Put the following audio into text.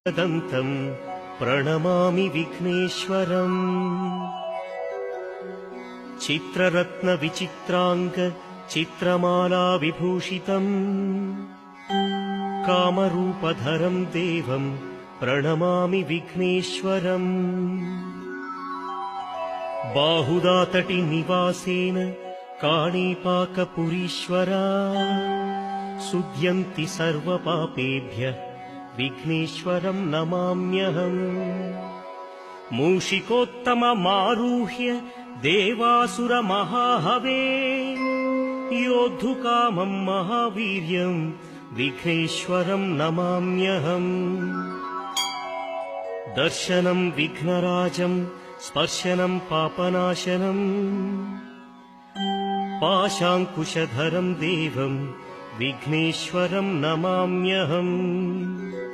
दन्तं प्रणमामि विघ्नेश्वरम्। चित्ररत्नविचित्राङ्ग चित्रमाला विभूषितम् कामरूपधरं देवं प्रणमामि विघ्नेश्वरम्। बाहुदातटिनिवासेन काणीपाकपुरीश्वरा सुध्यन्ति सर्वपापेभ्यः विघ्नेश्वरं नमाम्यहम्। मूषिकोत्तममारुह्य देवासुरमहाहवे योद्धुकामं महावीर्यं विघ्नेश्वरं नमाम्यहम्। दर्शनं विघ्नराजं स्पर्शनं पापनाशनम् पाशाङ्कुशधरं देवं विघ्नेश्वरं नमाम्यहम्।